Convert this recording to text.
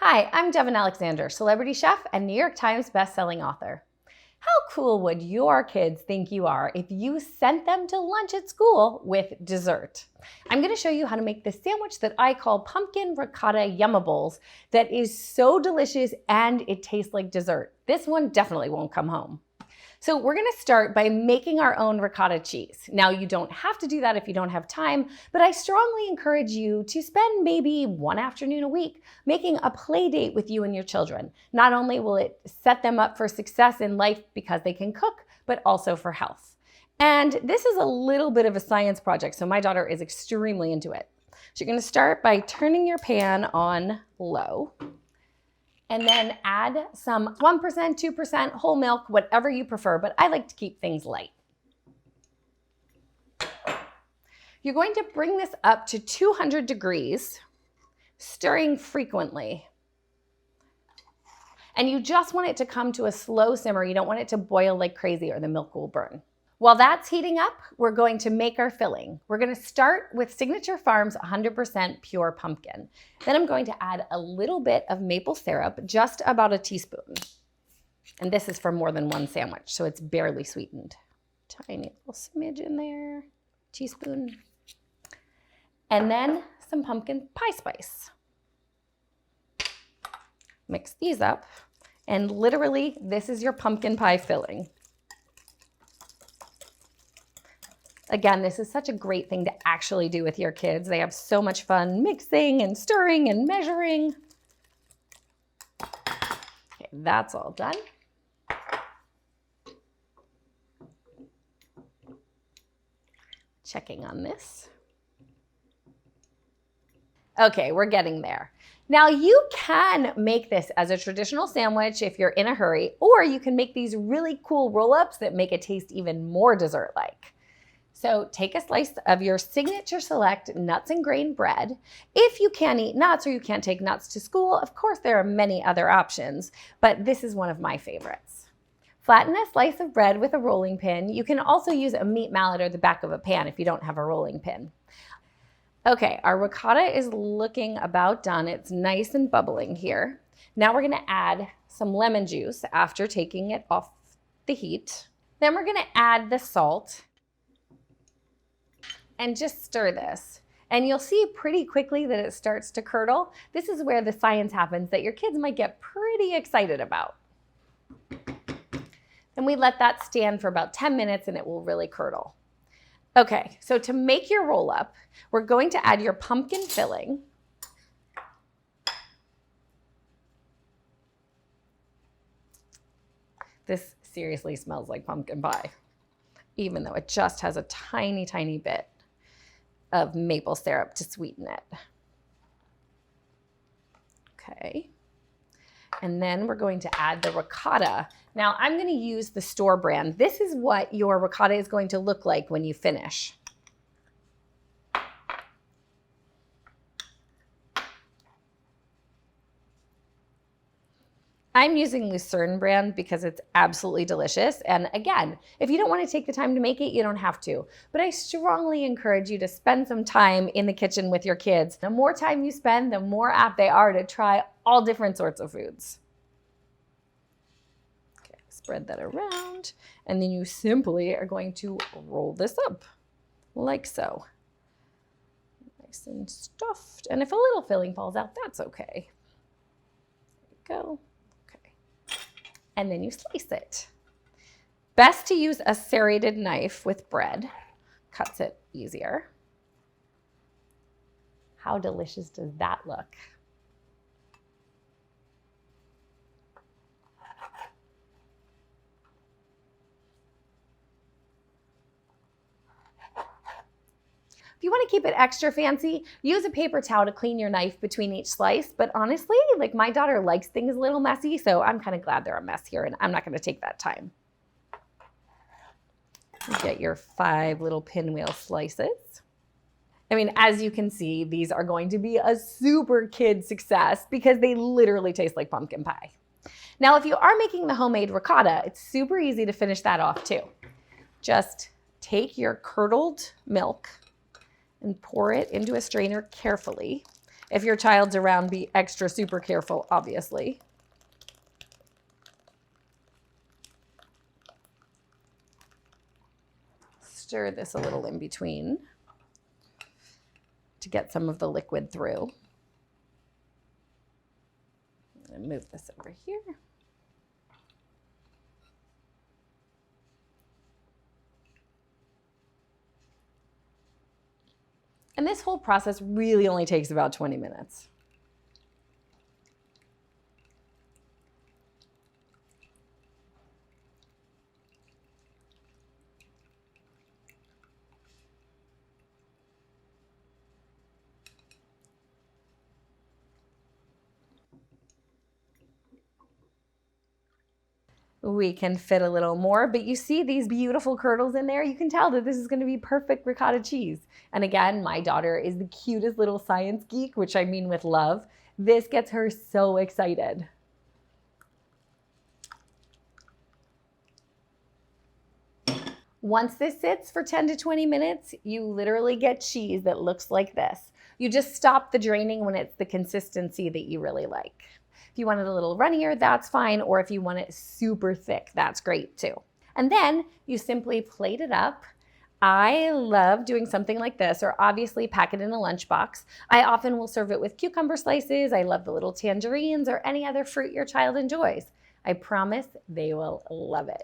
Hi, I'm Devin Alexander, celebrity chef and New York Times bestselling author. How cool would your kids think you are if you sent them to lunch at school with dessert? I'm going to show you how to make this sandwich that I call pumpkin ricotta Yummables that is so delicious and it tastes like dessert. This one definitely won't come home. So we're gonna start by making our own ricotta cheese. Now you don't have to do that if you don't have time, but I strongly encourage you to spend maybe one afternoon a week making a play date with you and your children. Not only will it set them up for success in life because they can cook, but also for health. And this is a little bit of a science project, so my daughter is extremely into it. So you're gonna start by turning your pan on low, and then add some 1%, 2% whole milk, whatever you prefer, but I like to keep things light. You're going to bring this up to 200 degrees, stirring frequently. And you just want it to come to a slow simmer. You don't want it to boil like crazy or the milk will burn. While that's heating up, we're going to make our filling. We're going to start with Signature Farms 100% pure pumpkin. Then I'm going to add a little bit of maple syrup, just about a teaspoon. And this is for more than one sandwich, so it's barely sweetened. Tiny little smidge in there, teaspoon. And then some pumpkin pie spice. Mix these up, and literally, this is your pumpkin pie filling. Again, this is such a great thing to actually do with your kids. They have so much fun mixing and stirring and measuring. Okay, that's all done. Checking on this. Okay, we're getting there. Now you can make this as a traditional sandwich if you're in a hurry, or you can make these really cool roll-ups that make it taste even more dessert-like. So take a slice of your Signature Select nuts and grain bread. If you can't eat nuts or you can't take nuts to school, of course there are many other options, but this is one of my favorites. Flatten a slice of bread with a rolling pin. You can also use a meat mallet or the back of a pan if you don't have a rolling pin. Okay, our ricotta is looking about done. It's nice and bubbling here. Now we're gonna add some lemon juice after taking it off the heat. Then we're gonna add the salt and just stir this. And you'll see pretty quickly that it starts to curdle. This is where the science happens that your kids might get pretty excited about. And we let that stand for about 10 minutes and it will really curdle. Okay, so to make your roll up, we're going to add your pumpkin filling. This seriously smells like pumpkin pie, even though it just has a tiny, tiny bit of maple syrup to sweeten it. Okay. And then we're going to add the ricotta. Now I'm going to use the store brand. This is what your ricotta is going to look like when you finish. I'm using Lucerne brand because it's absolutely delicious. And again, if you don't want to take the time to make it, you don't have to. But I strongly encourage you to spend some time in the kitchen with your kids. The more time you spend, the more apt they are to try all different sorts of foods. Okay, spread that around. And then you simply are going to roll this up like so. Nice and stuffed. And if a little filling falls out, that's okay. There you go. And then you slice it. Best to use a serrated knife with bread. Cuts it easier. How delicious does that look? If you want to keep it extra fancy, use a paper towel to clean your knife between each slice. But honestly, like my daughter likes things a little messy, so I'm kind of glad they're a mess here and I'm not going to take that time. You get your 5 little pinwheel slices. I mean, as you can see, these are going to be a super kid success because they literally taste like pumpkin pie. Now, if you are making the homemade ricotta, it's super easy to finish that off too. Just take your curdled milk and pour it into a strainer carefully. If your child's around, be extra super careful, obviously. Stir this a little in between to get some of the liquid through. And move this over here. And this whole process really only takes about 20 minutes. We can fit a little more, but you see these beautiful curdles in there? You can tell that this is going to be perfect ricotta cheese. And again, my daughter is the cutest little science geek, which I mean with love. This gets her so excited. Once this sits for 10 to 20 minutes, you literally get cheese that looks like this. You just stop the draining when it's the consistency that you really like. If you want it a little runnier, that's fine. Or if you want it super thick, that's great too. And then you simply plate it up. I love doing something like this, or obviously pack it in a lunchbox. I often will serve it with cucumber slices. I love the little tangerines or any other fruit your child enjoys. I promise they will love it.